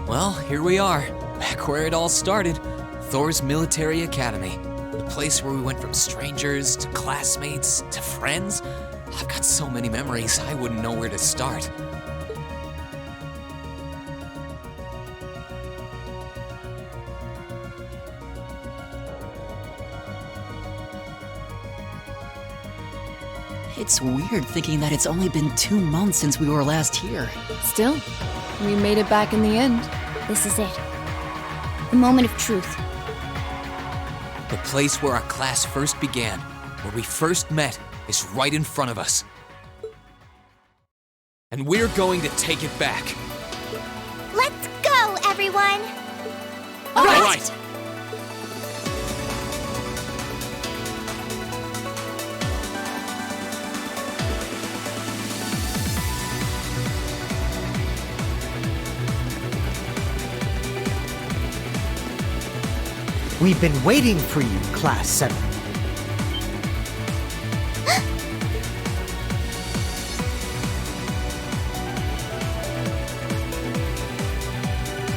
Well, here we are, back where it all started. Thors Military Academy. The place where we went from strangers to classmates to friends. I've got so many memories, I wouldn't know where to start. It's weird thinking that it's only been 2 months since we were last here. Still, we made it back in the end. This is it. The moment of truth. The place where our class first began, where we first met, is right in front of us. And we're going to take it back. Let's go, everyone! All right. We've been waiting for you, Class 7.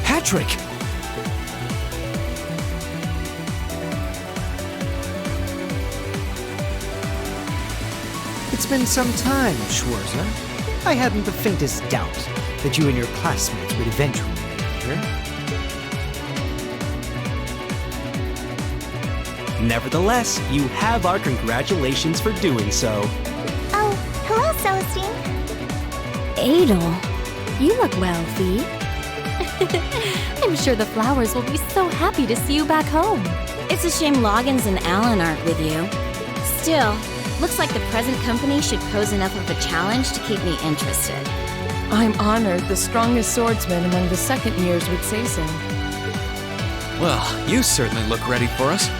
Patrick! It's been some time, Schwarzer. I hadn't the faintest doubt that you and your classmates would eventually make it here. Nevertheless, you have our congratulations for doing so. Oh, hello, Celestine. Adel, you look well, Fee. I'm sure the flowers will be so happy to see you back home. It's a shame Loggins and Alan aren't with you. Still, looks like the present company should pose enough of a challenge to keep me interested. I'm honored the strongest swordsman among the second years would say so. Well, you certainly look ready for us.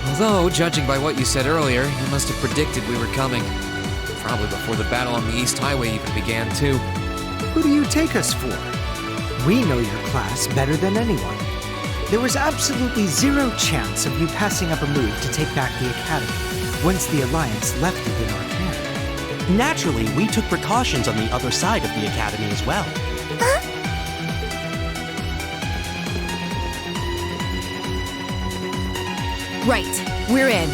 Although, judging by what you said earlier, you must have predicted we were coming. Probably before the battle on the East Highway even began, too. Who do you take us for? We know your class better than anyone. There was absolutely zero chance of you passing up a move to take back the Academy once the Alliance left it in our care. Naturally, we took precautions on the other side of the Academy as well. Right, we're in.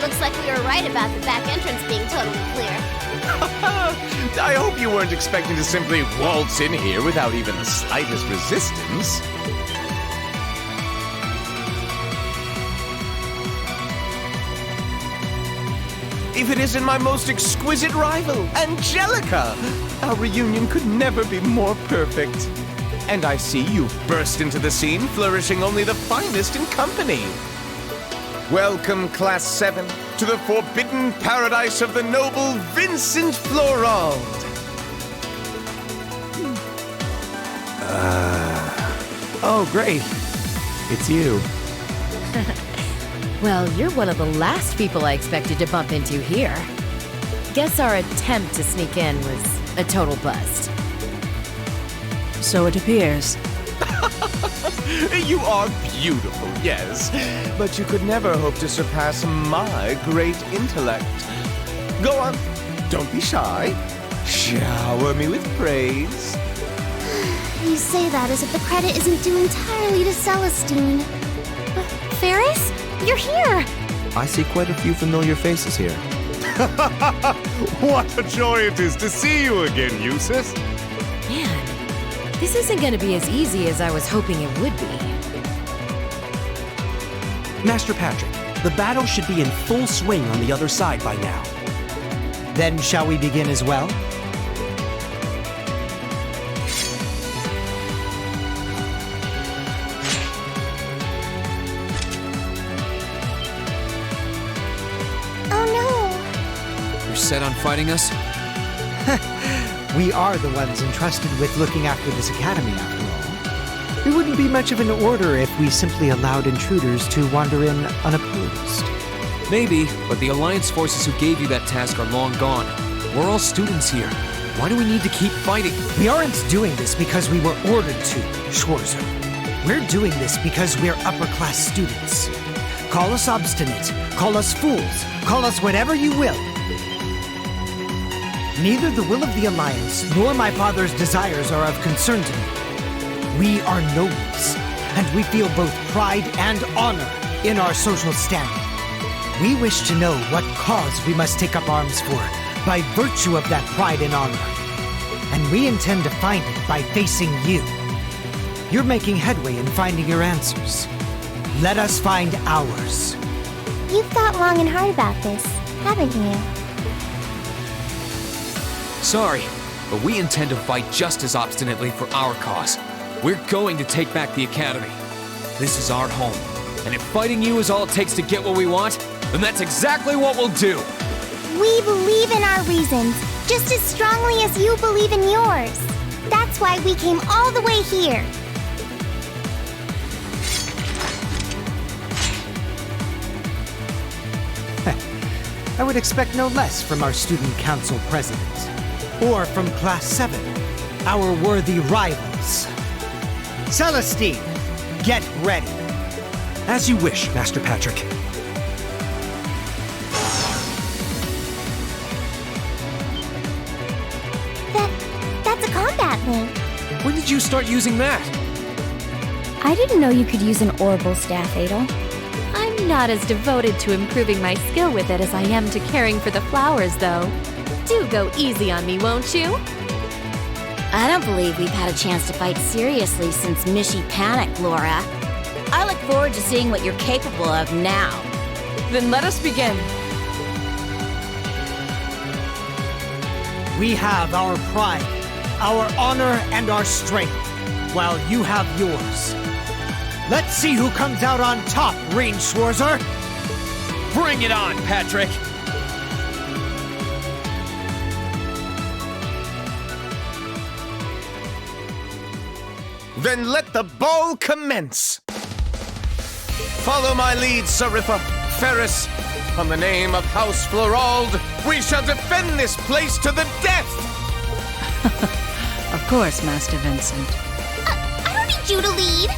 Looks like we were right about the back entrance being totally clear. I hope you weren't expecting to simply waltz in here without even the slightest resistance. If it isn't my most exquisite rival, Angelica! Our reunion could never be more perfect. And I see you burst into the scene, flourishing only the finest in company. Welcome, Class 7, to the forbidden paradise of the noble Vincent Florald. Oh, great. It's you. Well, you're one of the last people I expected to bump into here. Guess our attempt to sneak in was a total bust. So it appears. You are beautiful, yes, but you could never hope to surpass my great intellect. Go on, don't be shy. Shower me with praise. You say that as if the credit isn't due entirely to Celestine. Ferris? You're here! I see quite a few familiar faces here. What a joy it is to see you again, Eustace. Man, this isn't gonna be as easy as I was hoping it would be. Master Patrick, the battle should be in full swing on the other side by now. Then shall we begin as well? Set on fighting us? We are the ones entrusted with looking after this academy, after all. It wouldn't be much of an order if we simply allowed intruders to wander in unopposed. Maybe, but the Alliance forces who gave you that task are long gone. We're all students here. Why do we need to keep fighting? We aren't doing this because we were ordered to, Schwarzer. We're doing this because we're upper-class students. Call us obstinate, call us fools, call us whatever you will. Neither the will of the Alliance nor my father's desires are of concern to me. We are nobles, and we feel both pride and honor in our social standing. We wish to know what cause we must take up arms for by virtue of that pride and honor. And we intend to find it by facing you. You're making headway in finding your answers. Let us find ours. You've thought long and hard about this, haven't you? Sorry, but we intend to fight just as obstinately for our cause. We're going to take back the Academy. This is our home, and if fighting you is all it takes to get what we want, then that's exactly what we'll do. We believe in our reasons, just as strongly as you believe in yours. That's why we came all the way here. I would expect no less from our student council president. Or from Class 7, our worthy rivals. Celestine, get ready. As you wish, Master Patrick. That's a combat link. When did you start using that? I didn't know you could use an orbital staff, Adel. I'm not as devoted to improving my skill with it as I am to caring for the flowers, though. Do go easy on me, won't you? I don't believe we've had a chance to fight seriously since Mishy panicked, Laura. I look forward to seeing what you're capable of now. Then let us begin. We have our pride, our honor, and our strength, while you have yours. Let's see who comes out on top, Range Schwarzer! Bring it on, Patrick! Then let the ball commence! Follow my lead, Seriffa, Ferris. On the name of House Florald, we shall defend this place to the death! Of course, Master Vincent. I don't need you to lead.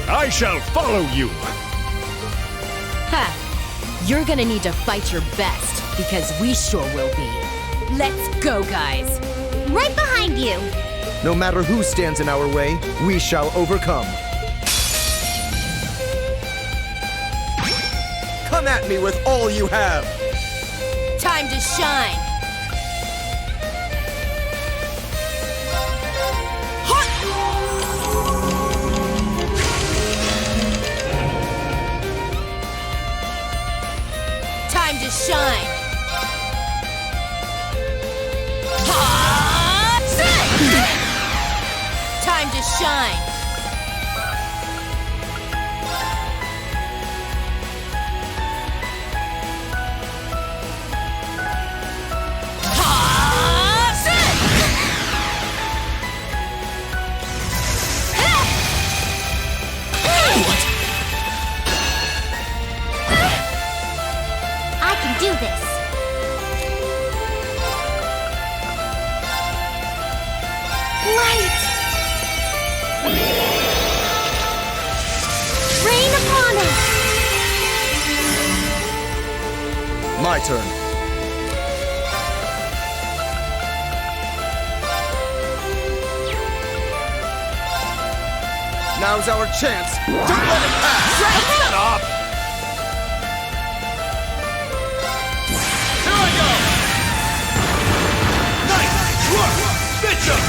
I shall follow you! Ha! You're gonna need to fight your best, because we sure will be. Let's go, guys! Right behind you. No matter who stands in our way, we shall overcome. Come at me with all you have! Time to shine! Time to shine! Time to shine! I can do this. Light! Rain upon us! My turn. Now's our chance! Don't let it pass! Shut up! Here I go! Nice work, Bishop!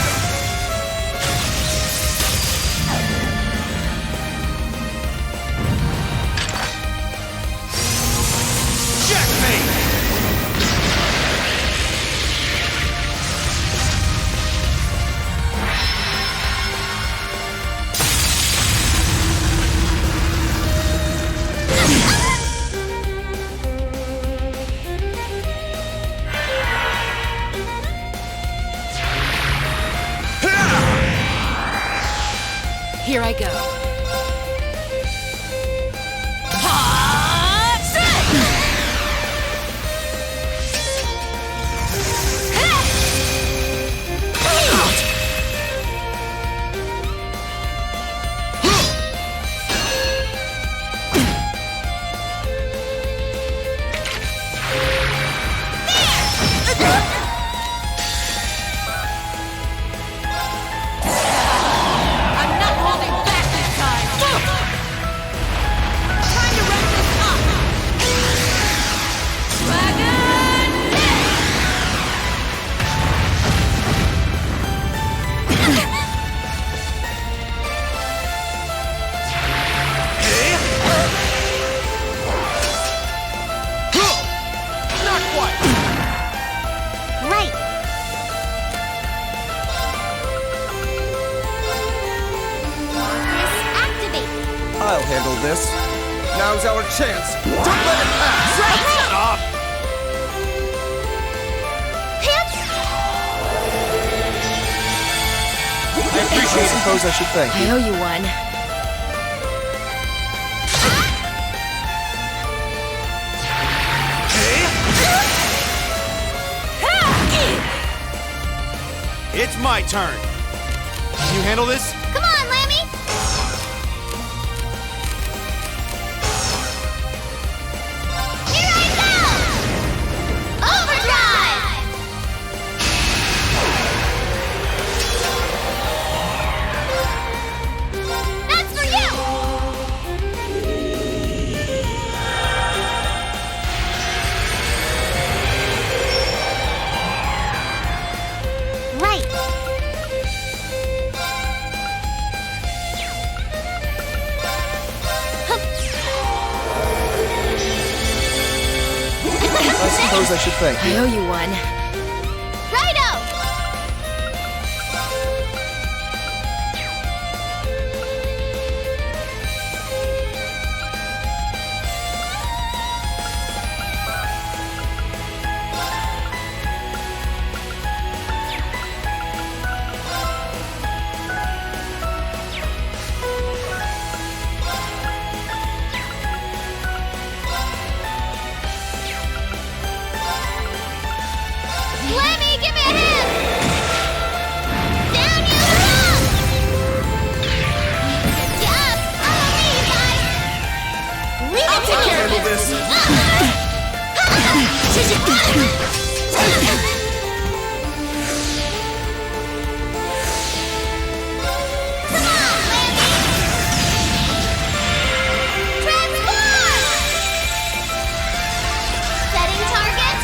Here I go. Not quite! Right. Activate. I'll handle this. Now's our chance. Don't let it pass! Shut up! I appreciate it. Suppose I should thank I you. owe you one. It's my turn. Can you handle this? Come on, Lammy. Here I go! Overdrive! That's for you! Right. I suppose I should thank you. I owe you one. Righto! Lammy, give me a hand! Down you go! Good job! Follow me, you guys! Leave it to me! Handle this. Come on, Lammy! Transform! Setting target.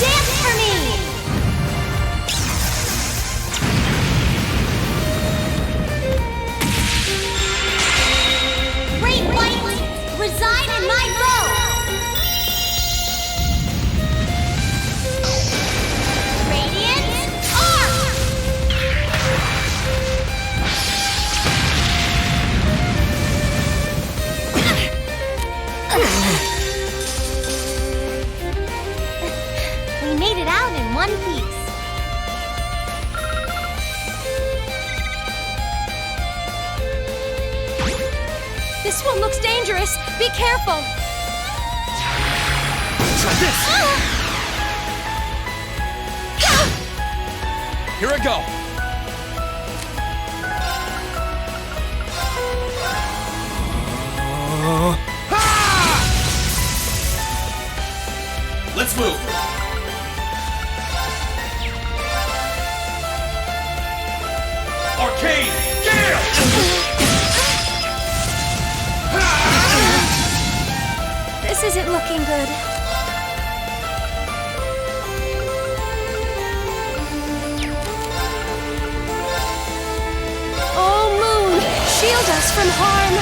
Dance for me! Great light, reside in my bow! Radiant arc! We made it out in one piece. This one looks dangerous. Be careful. Try this! Here I go. Let's move! Arcane Gale! This isn't looking good. Oh, Moon! Shield us from harm!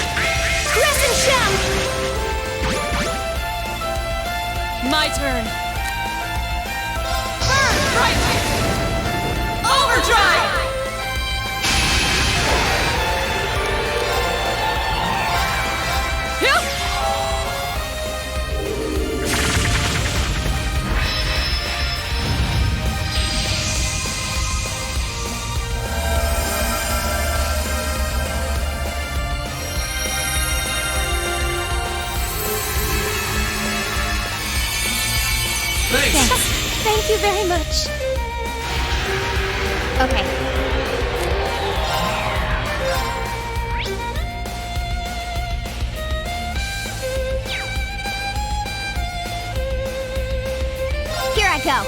Crescent Shell! My turn. Burn right! Overdrive! Yep! Thank you very much. Okay. go.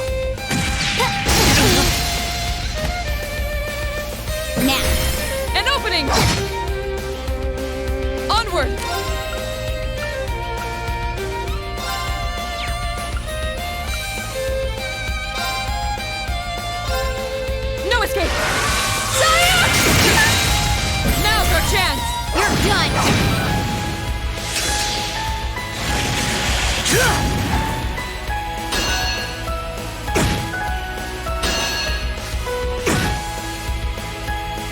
Now. An opening! Onward! No escape! Sire! Now's our chance! You're done!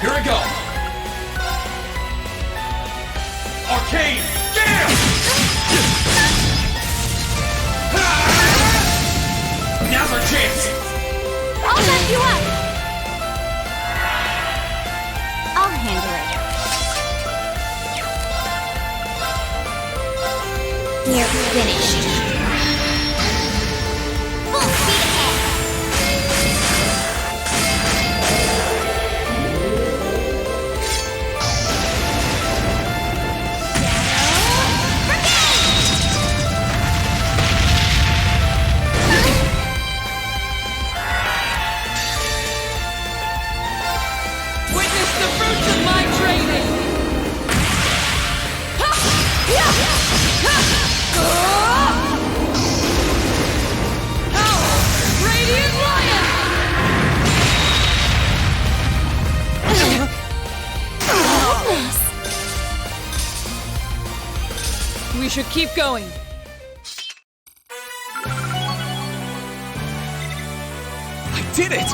Here I go! Arcane! Gale! Now's our chance! I'll back you up! I'll handle it. You're finished. Full speed ahead! Witness the fruits of my training! Radiant Lion! We should keep going. I did it!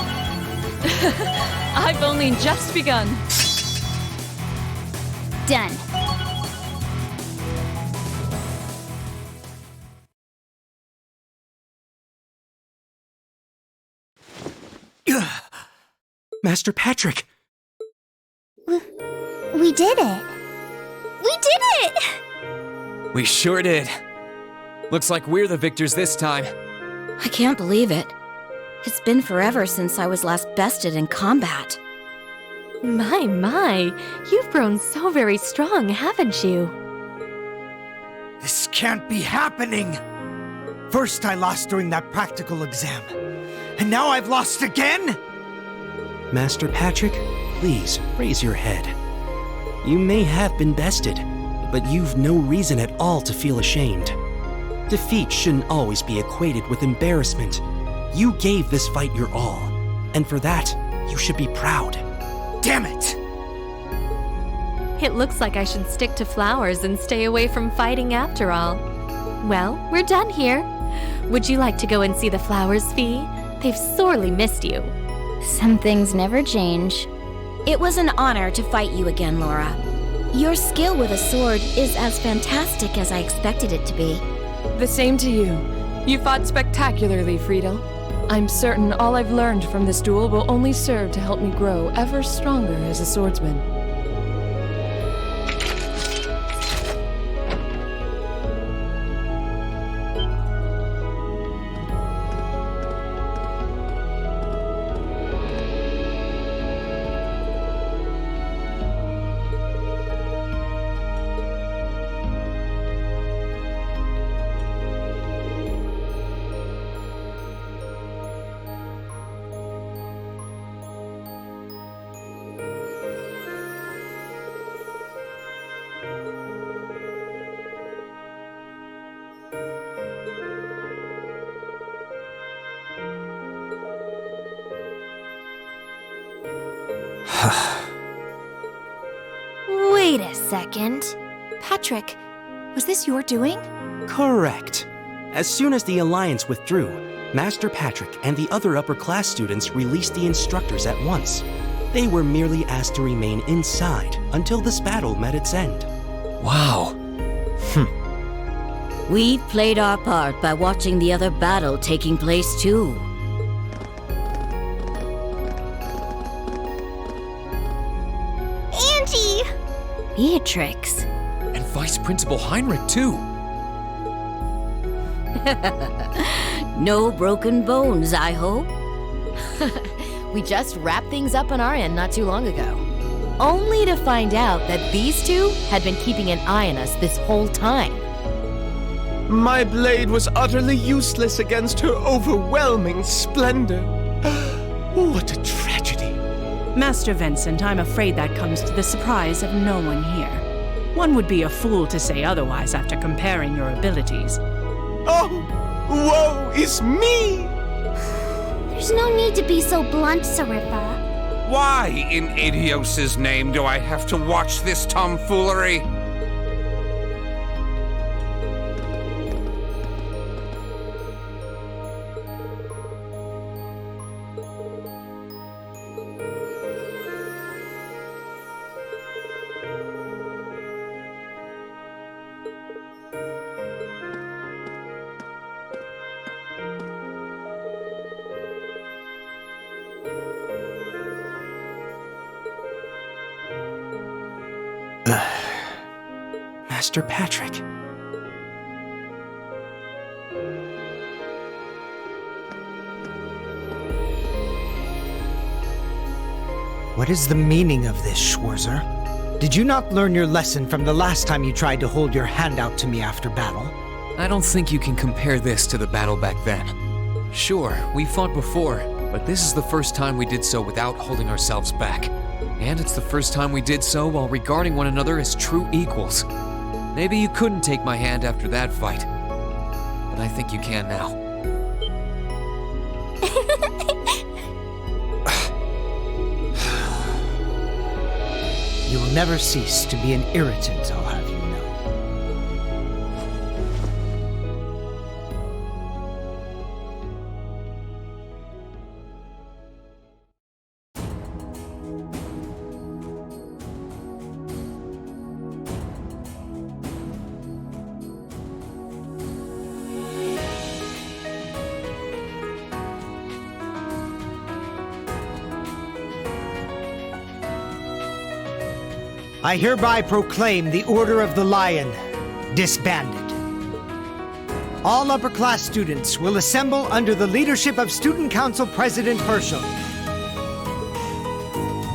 I've only just begun. Done. Master Patrick! We did it. We did it! We sure did. Looks like we're the victors this time. I can't believe it. It's been forever since I was last bested in combat. My, you've grown so very strong, haven't you? This can't be happening! First I lost during that practical exam, and now I've lost again?! Master Patrick, please raise your head. You may have been bested, but you've no reason at all to feel ashamed. Defeat shouldn't always be equated with embarrassment. You gave this fight your all, and for that, you should be proud. Damn it! It looks like I should stick to flowers and stay away from fighting after all. Well, we're done here. Would you like to go and see the flowers, Fee? They've sorely missed you. Some things never change. It was an honor to fight you again, Laura. Your skill with a sword is as fantastic as I expected it to be. The same to you. You fought spectacularly, Friedel. I'm certain all I've learned from this duel will only serve to help me grow ever stronger as a swordsman. Wait a second. Patrick, was this your doing? Correct. As soon as the Alliance withdrew, Master Patrick and the other upper-class students released the instructors at once. They were merely asked to remain inside until this battle met its end. Wow. We've played our part by watching the other battle taking place too. Angie! Beatrix. And Vice Principal Heinrich, too. No broken bones, I hope. We just wrapped things up on our end not too long ago. Only to find out that these two had been keeping an eye on us this whole time. My blade was utterly useless against her overwhelming splendor. What a tragedy. Master Vincent, I'm afraid that comes to the surprise of no one here. One would be a fool to say otherwise after comparing your abilities. Oh, woe is me! There's no need to be so blunt, Sarippa. Why, in Adios's name, do I have to watch this tomfoolery? Master Patrick. What is the meaning of this, Schwarzer? Did you not learn your lesson from the last time you tried to hold your hand out to me after battle? I don't think you can compare this to the battle back then. Sure, we fought before, but this is the first time we did so without holding ourselves back. And it's the first time we did so while regarding one another as true equals. Maybe you couldn't take my hand after that fight, but I think you can now. You will never cease to be an irritant, I'll have you know. I hereby proclaim the Order of the Lion disbanded. All upper-class students will assemble under the leadership of Student Council President Herschel.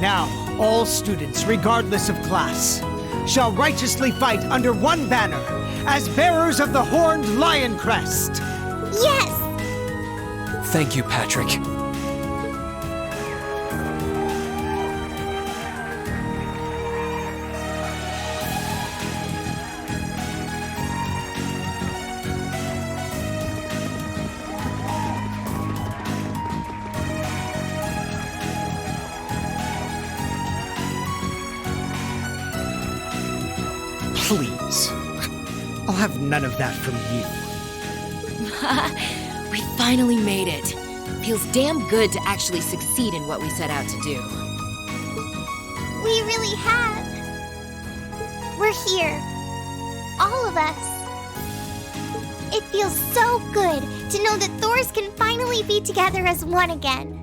Now, all students, regardless of class, shall righteously fight under one banner as bearers of the horned lion crest. Yes! Thank you, Patrick. Please. I'll have none of that from you. We finally made it. Feels damn good to actually succeed in what we set out to do. We really have. We're here. All of us. It feels so good to know that Thors can finally be together as one again.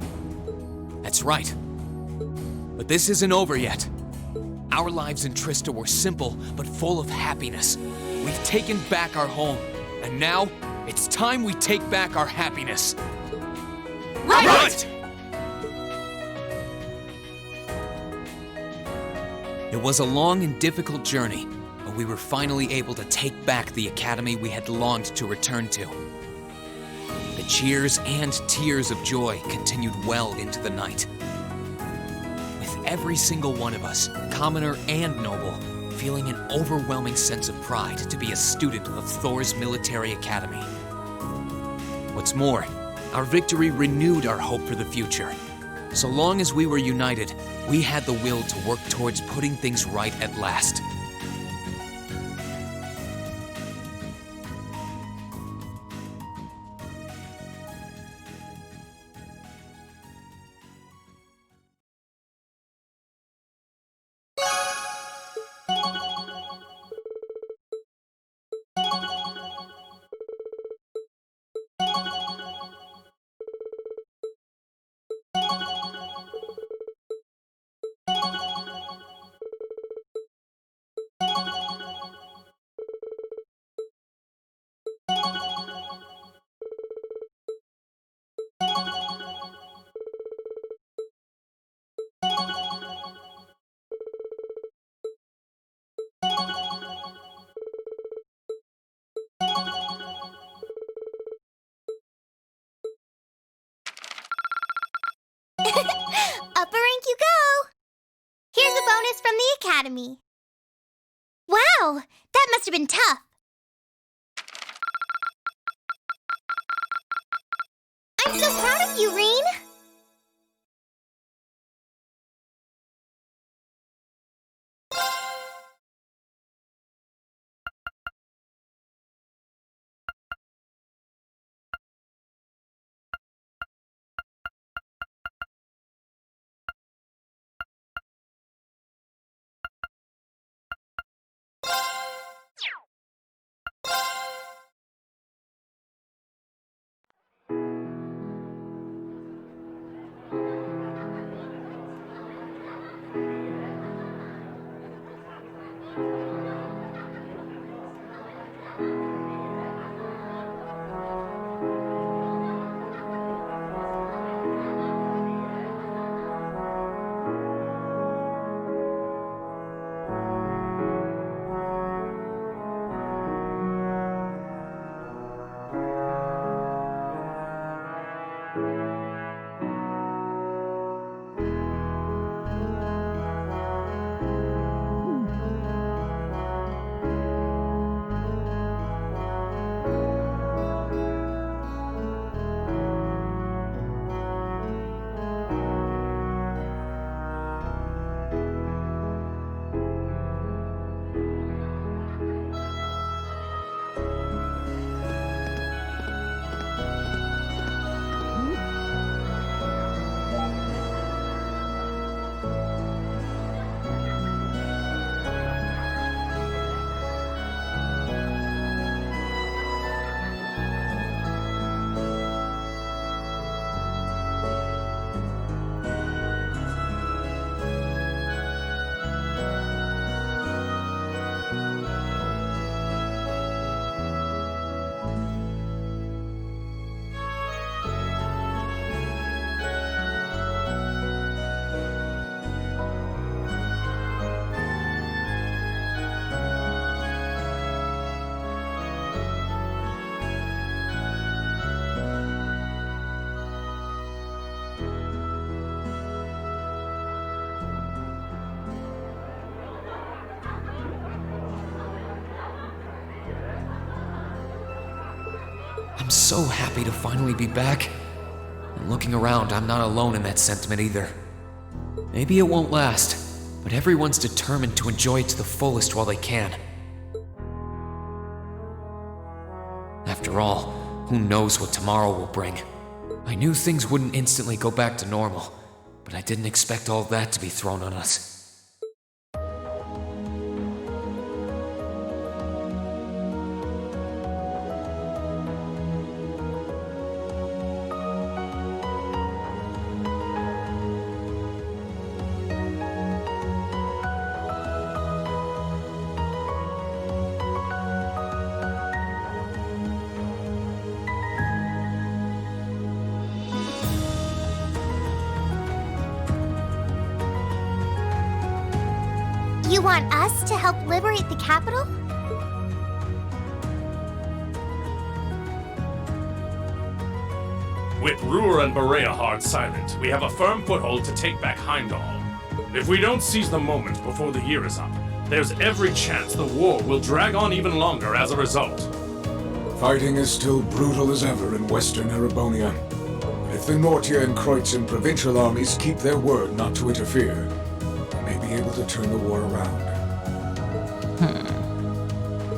That's right. But this isn't over yet. Our lives in Trista were simple, but full of happiness. We've taken back our home, and now it's time we take back our happiness. Right! It was a long and difficult journey, but we were finally able to take back the academy we had longed to return to. The cheers and tears of joy continued well into the night. Every single one of us, commoner and noble, feeling an overwhelming sense of pride to be a student of Thors Military Academy. What's more, our victory renewed our hope for the future. So long as we were united, we had the will to work towards putting things right at last. Academy. Wow, that must have been tough. I'm so proud of you, Rean. I'm so happy to finally be back. And looking around, I'm not alone in that sentiment either. Maybe it won't last, but everyone's determined to enjoy it to the fullest while they can. After all, who knows what tomorrow will bring? I knew things wouldn't instantly go back to normal, but I didn't expect all that to be thrown on us. You want us to help liberate the capital? With Ruhr and Berea hard silent, we have a firm foothold to take back Heimdall. If we don't seize the moment before the year is up, there's every chance the war will drag on even longer as a result. Fighting is still brutal as ever in western Erebonia. But if the Nortia and Kreutzen provincial armies keep their word not to interfere, we may be able to turn the war around.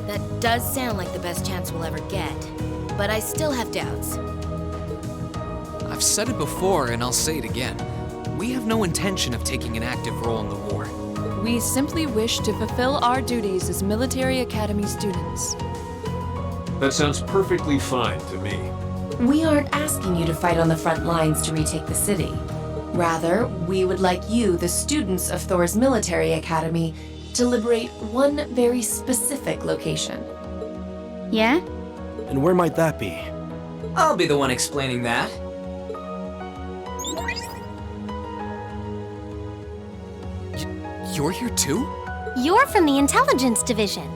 That does sound like the best chance we'll ever get, but I still have doubts. I've said it before, and I'll say it again. We have no intention of taking an active role in the war. We simply wish to fulfill our duties as military academy students. That sounds perfectly fine to me. We aren't asking you to fight on the front lines to retake the city. Rather, we would like you, the students of Thors Military Academy, to liberate one very specific location. Yeah? And where might that be? I'll be the one explaining that. You're here too? You're from the Intelligence Division.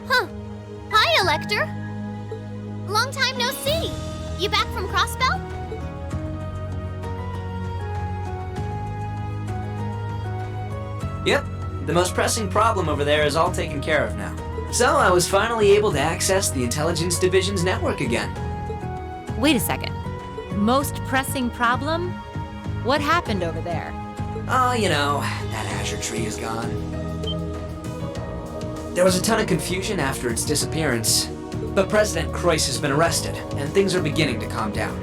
Huh. Hi, Elector. Long time no see. You back from Crossbell? Yep, the most pressing problem over there is all taken care of now. So I was finally able to access the Intelligence Division's network again. Wait a second. Most pressing problem? What happened over there? Oh, you know, that Azure Tree is gone. There was a ton of confusion after its disappearance, but President Croyce has been arrested, and things are beginning to calm down.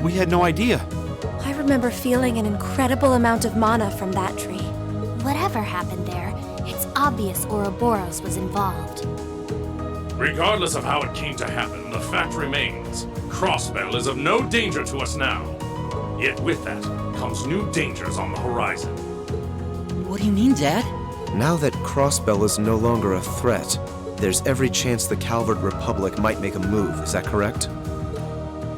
We had no idea. I remember feeling an incredible amount of mana from that tree. Whatever happened there, it's obvious Ouroboros was involved. Regardless of how it came to happen, the fact remains. Crossbell is of no danger to us now. Yet with that comes new dangers on the horizon. What do you mean, Dad? Now that Crossbell is no longer a threat, there's every chance the Calvard Republic might make a move, is that correct?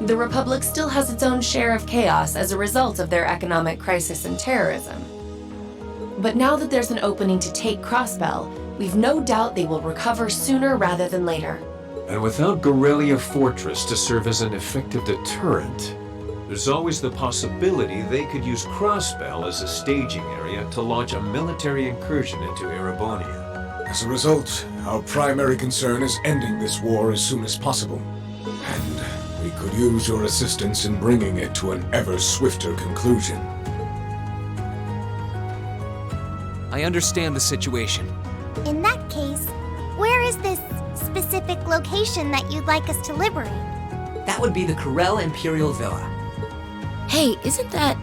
The Republic still has its own share of chaos as a result of their economic crisis and terrorism. But now that there's an opening to take Crossbell, we've no doubt they will recover sooner rather than later. And without Gorelia Fortress to serve as an effective deterrent, there's always the possibility they could use Crossbell as a staging area to launch a military incursion into Erebonia. As a result, our primary concern is ending this war as soon as possible. And we could use your assistance in bringing it to an ever swifter conclusion. I understand the situation. In that case, where is this specific location that you'd like us to liberate? That would be the Corel Imperial Villa. Hey, isn't that...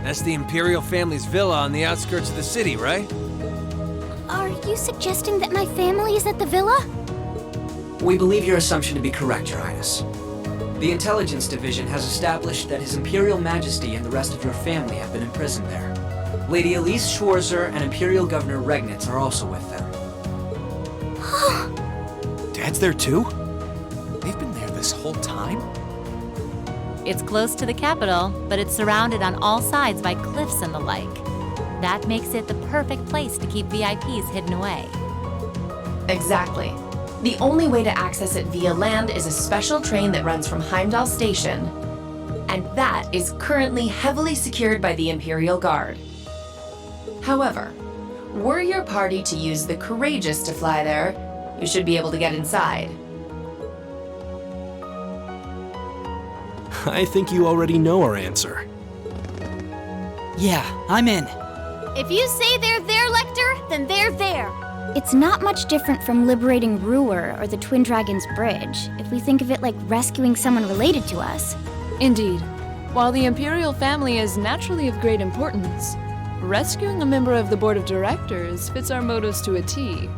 That's the Imperial family's villa on the outskirts of the city, right? Are you suggesting that my family is at the villa? We believe your assumption to be correct, Your Highness. The Intelligence Division has established that His Imperial Majesty and the rest of your family have been imprisoned there. Lady Elise Schwarzer and Imperial Governor Regnitz are also with them. Dad's there too? They've been there this whole time? It's close to the capital, but it's surrounded on all sides by cliffs and the like. That makes it the perfect place to keep VIPs hidden away. Exactly. The only way to access it via land is a special train that runs from Heimdall Station, and that is currently heavily secured by the Imperial Guard. However, were your party to use the Courageous to fly there, you should be able to get inside. I think you already know our answer. Yeah, I'm in. If you say they're there, Lecter, then they're there. It's not much different from liberating Ruhr or the Twin Dragons Bridge, if we think of it like rescuing someone related to us. Indeed. While the Imperial family is naturally of great importance, rescuing a member of the Board of Directors fits our motives to a T.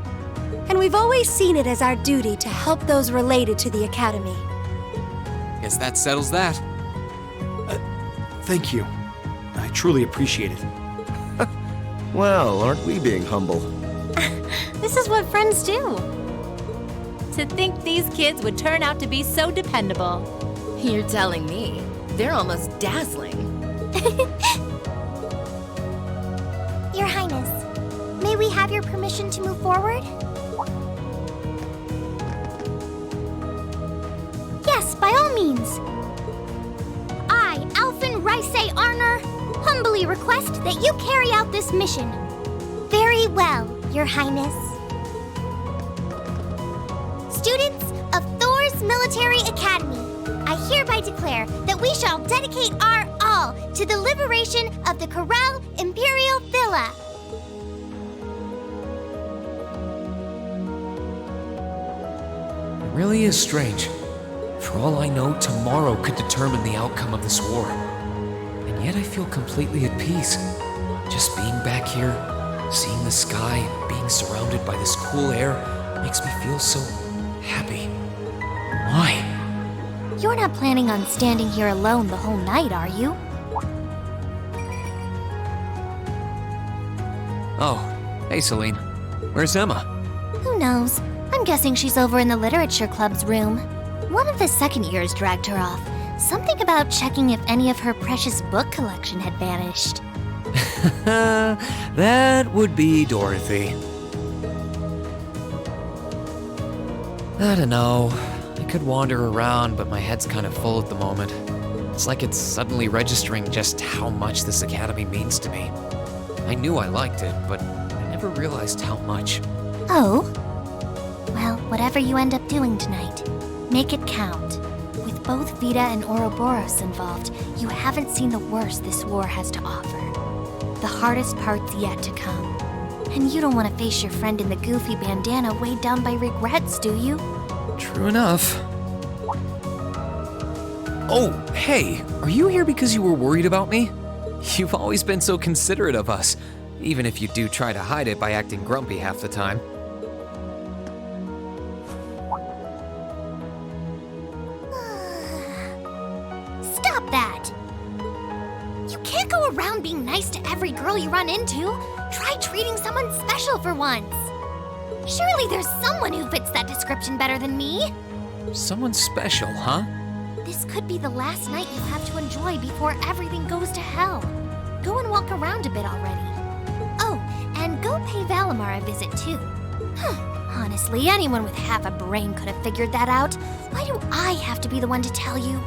And we've always seen it as our duty to help those related to the Academy. Guess that settles that. Thank you. I truly appreciate it. Well, aren't we being humble? This is what friends do. To think these kids would turn out to be so dependable. You're telling me. They're almost dazzling. Your Highness, may we have your permission to move forward? Yes, by all means. I, Alphen Rice Arner, humbly request that you carry out this mission. Very well, Your Highness. Students of Thors Military Academy, I hereby declare that we shall dedicate our all to the liberation of the Corel Imperial Villa. It really is strange. For all I know, tomorrow could determine the outcome of this war. And yet I feel completely at peace. Just being back here, seeing the sky, being surrounded by this cool air, makes me feel so happy. Why? You're not planning on standing here alone the whole night, are you? Oh, hey Celine. Where's Emma? Who knows? I'm guessing she's over in the Literature Club's room. One of the second years dragged her off. Something about checking if any of her precious book collection had vanished. That would be Dorothy. I don't know. I could wander around, but my head's kind of full at the moment. It's like it's suddenly registering just how much this academy means to me. I knew I liked it, but I never realized how much. Oh? Well, whatever you end up doing tonight, make it count. With both Vita and Ouroboros involved, you haven't seen the worst this war has to offer. The hardest part's yet to come. And you don't want to face your friend in the goofy bandana weighed down by regrets, do you? True enough. Oh, hey, are you here because you were worried about me? You've always been so considerate of us, even if you do try to hide it by acting grumpy half the time. Stop that! You can't go around being nice to every girl you run into. Try treating someone special for once. Surely there's someone who fits that description better than me. Someone special, huh? This could be the last night you have to enjoy before everything goes to hell. Go and walk around a bit already. Oh, and go pay Valimar a visit too. Honestly, anyone with half a brain could have figured that out. Why do I have to be the one to tell you?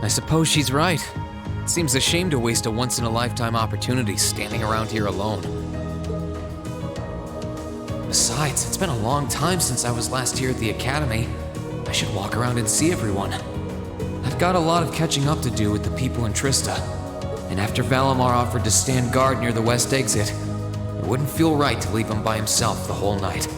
I suppose she's right. It seems a shame to waste a once-in-a-lifetime opportunity standing around here alone. Besides, it's been a long time since I was last here at the Academy. I should walk around and see everyone. I've got a lot of catching up to do with the people in Trista. And after Valimar offered to stand guard near the west exit, it wouldn't feel right to leave him by himself the whole night.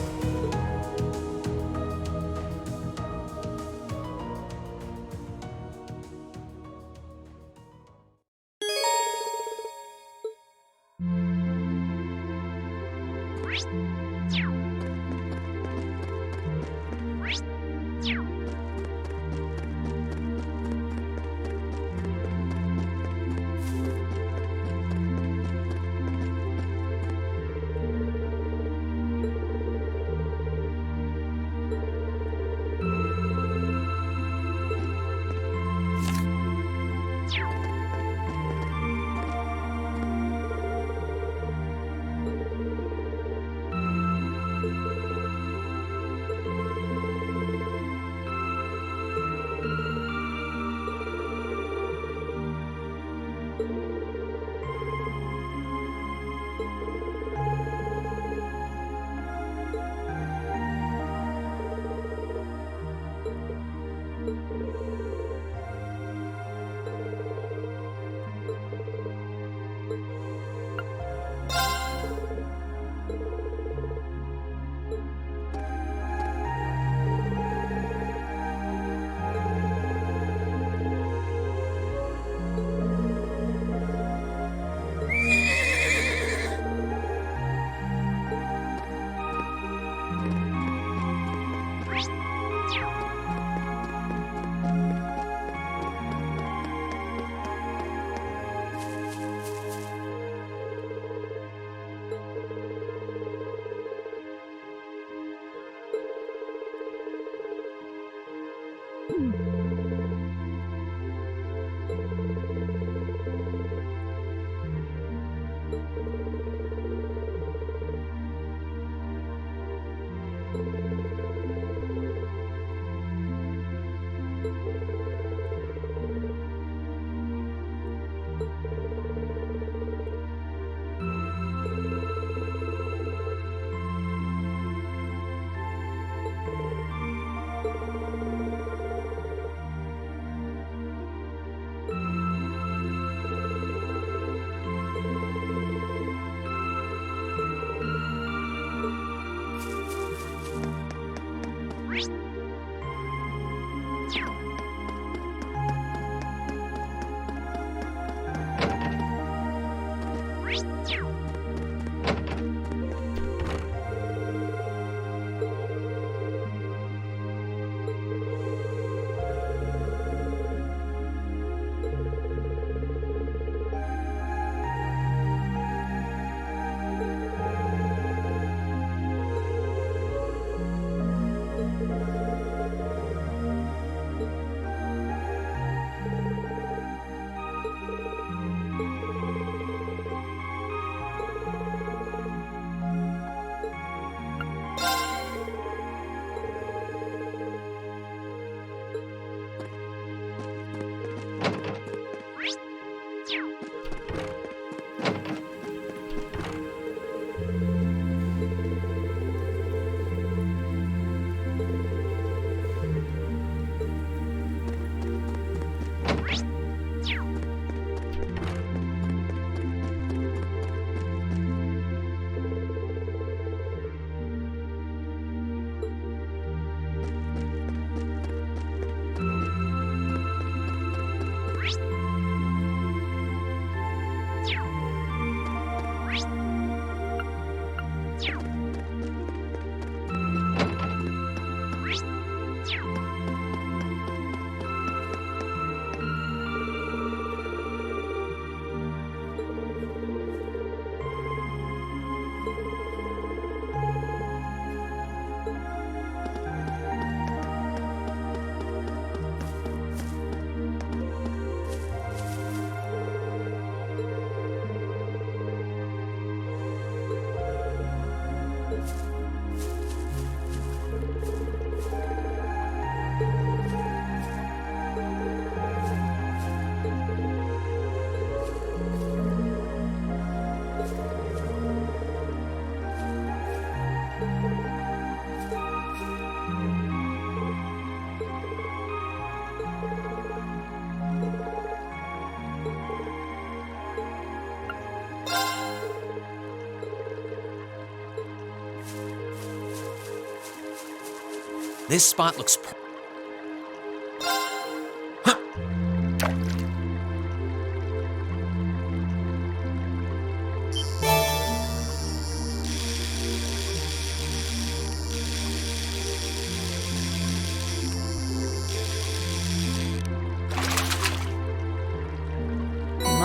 This spot looks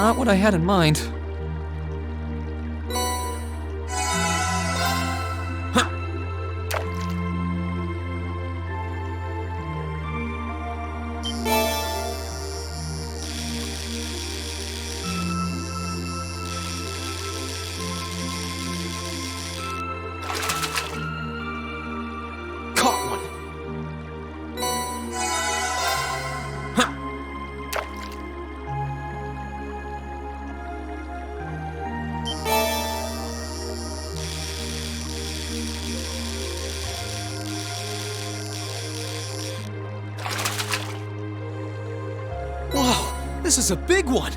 not what I had in mind. Whoa, this is a big one!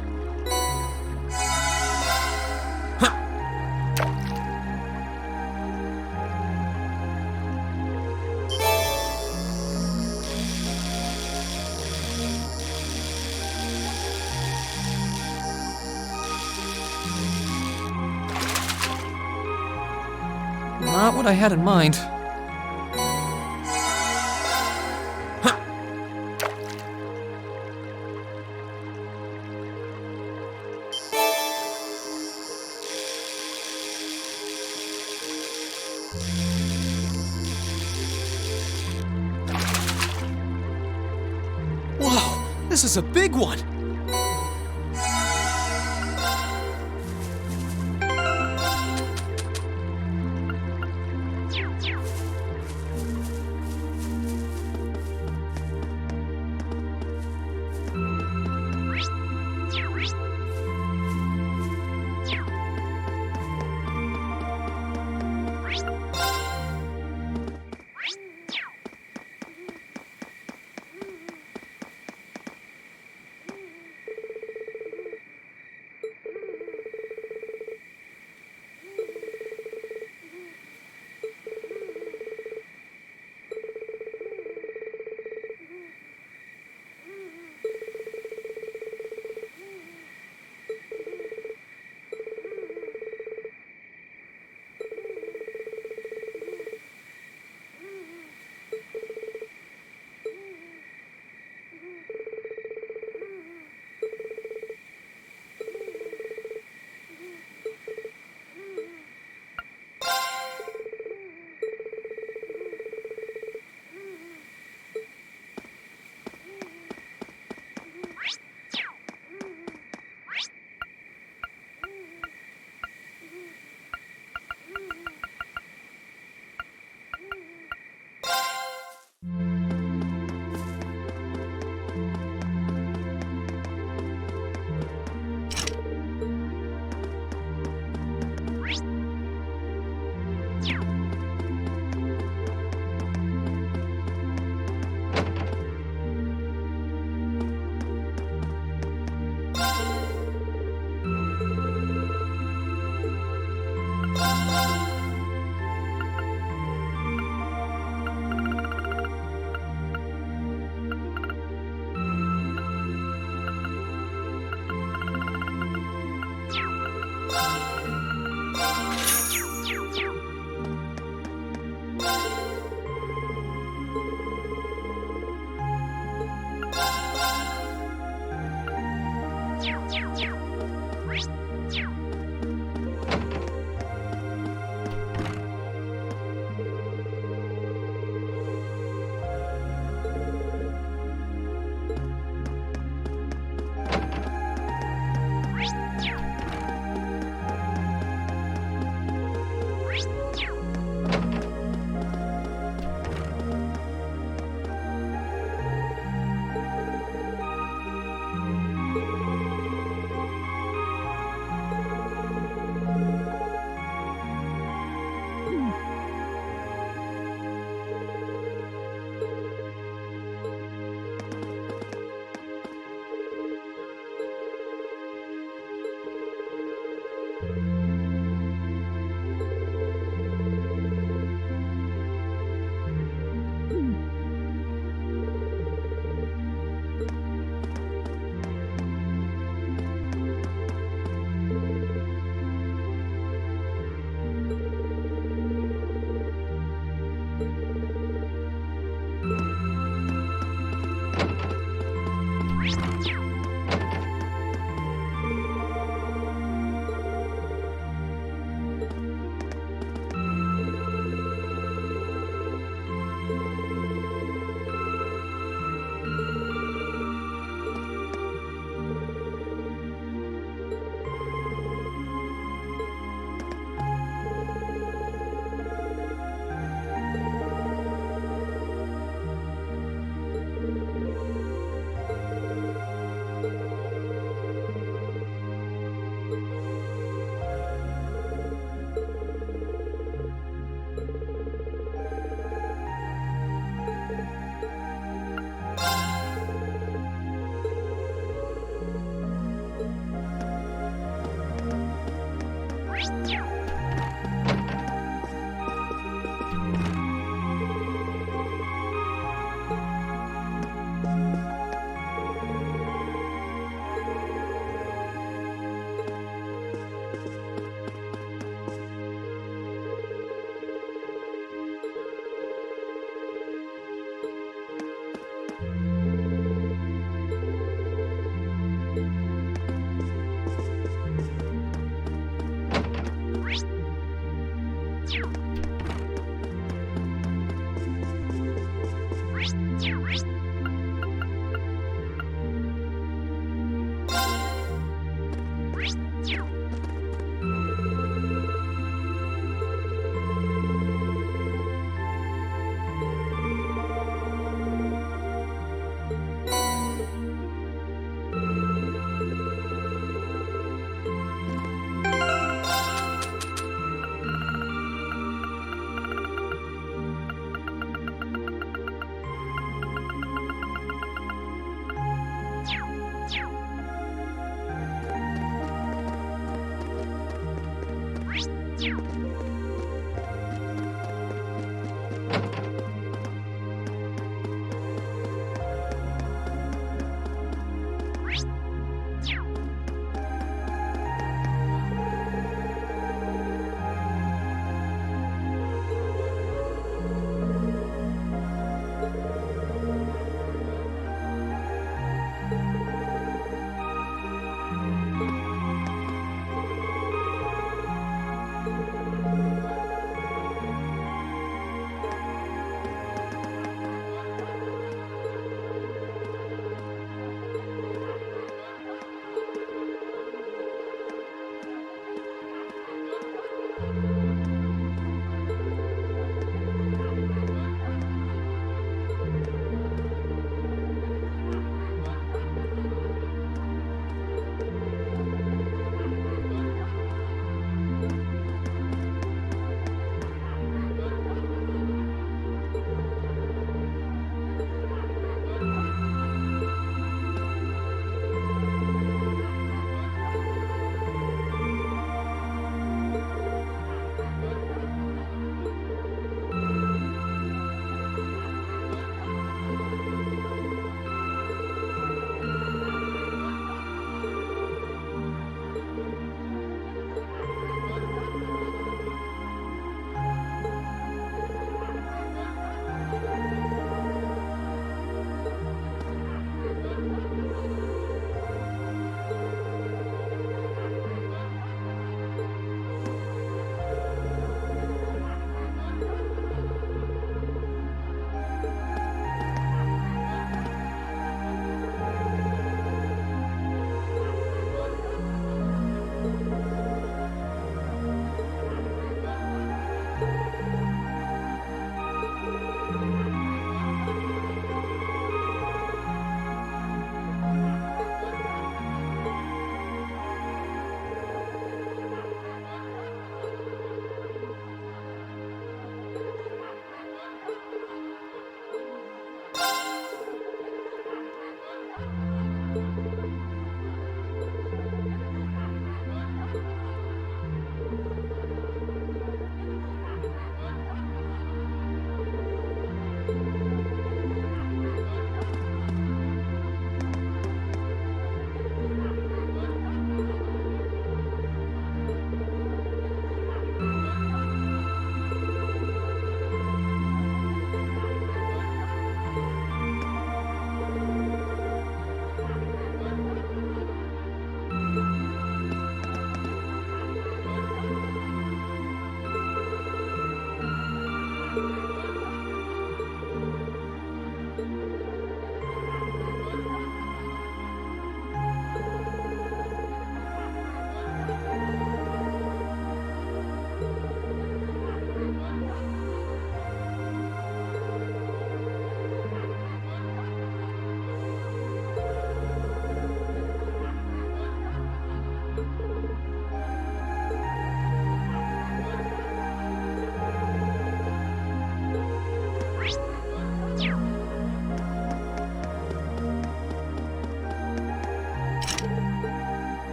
Not what I had in mind. Whoa, this is a big one!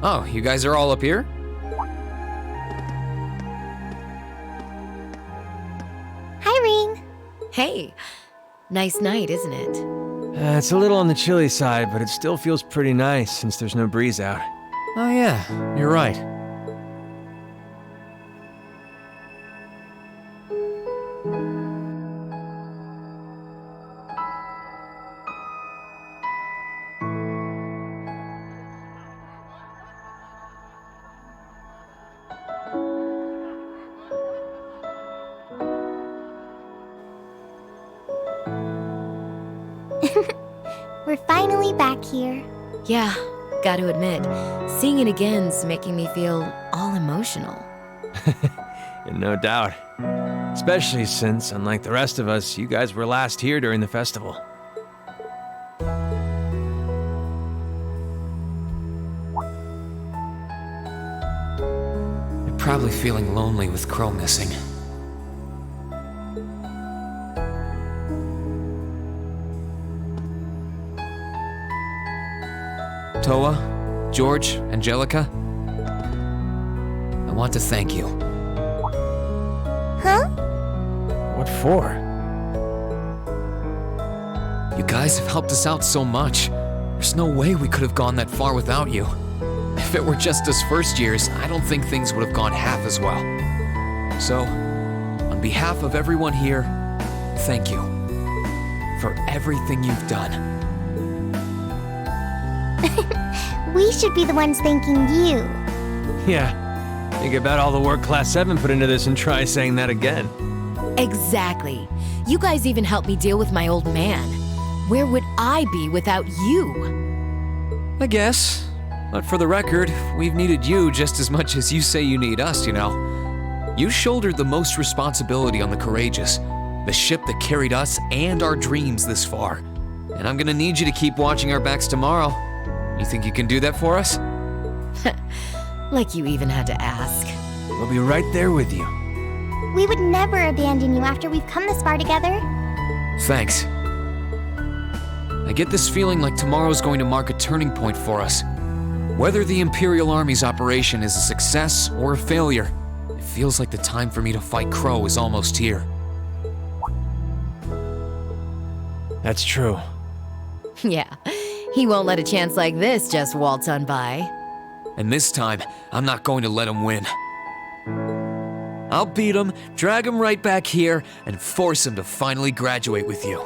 Oh, you guys are all up here? Hi, Reen. Hey, nice night, isn't it? It's a little on the chilly side, but it still feels pretty nice since there's no breeze out. Oh yeah, you're right. We're finally back here. Yeah, gotta admit, seeing it again's making me feel all emotional. No doubt. Especially since, unlike the rest of us, you guys were last here during the festival. You're probably feeling lonely with Crow missing. Toa, George, Angelica, I want to thank you. Huh? What for? You guys have helped us out so much. There's no way we could have gone that far without you. If it were just us first years, I don't think things would have gone half as well. So, on behalf of everyone here, thank you for everything you've done. We should be the ones thanking you. Yeah. Think about all the work Class 7 put into this and try saying that again. Exactly. You guys even helped me deal with my old man. Where would I be without you? I guess. But for the record, we've needed you just as much as you say you need us, you know. You shouldered the most responsibility on the Courageous, the ship that carried us and our dreams this far. And I'm gonna need you to keep watching our backs tomorrow. You think you can do that for us? Like you even had to ask. We'll be right there with you. We would never abandon you after we've come this far together. Thanks. I get this feeling like tomorrow's going to mark a turning point for us. Whether the Imperial Army's operation is a success or a failure, it feels like the time for me to fight Crow is almost here. That's true. Yeah, he won't let a chance like this just waltz on by. And this time, I'm not going to let him win. I'll beat him, drag him right back here, and force him to finally graduate with you.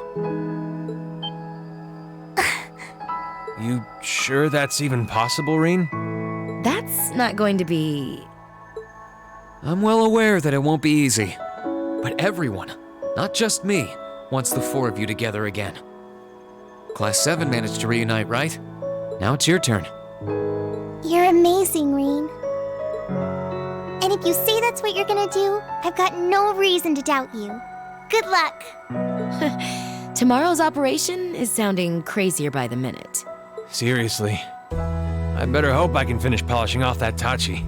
You sure that's even possible, Reen? That's not going to be... I'm well aware that it won't be easy. But everyone, not just me, wants the four of you together again. Class 7 managed to reunite, right? Now it's your turn. You're amazing, Reen. And if you say that's what you're gonna do, I've got no reason to doubt you. Good luck! Tomorrow's operation is sounding crazier by the minute. Seriously. I better hope I can finish polishing off that Tachi.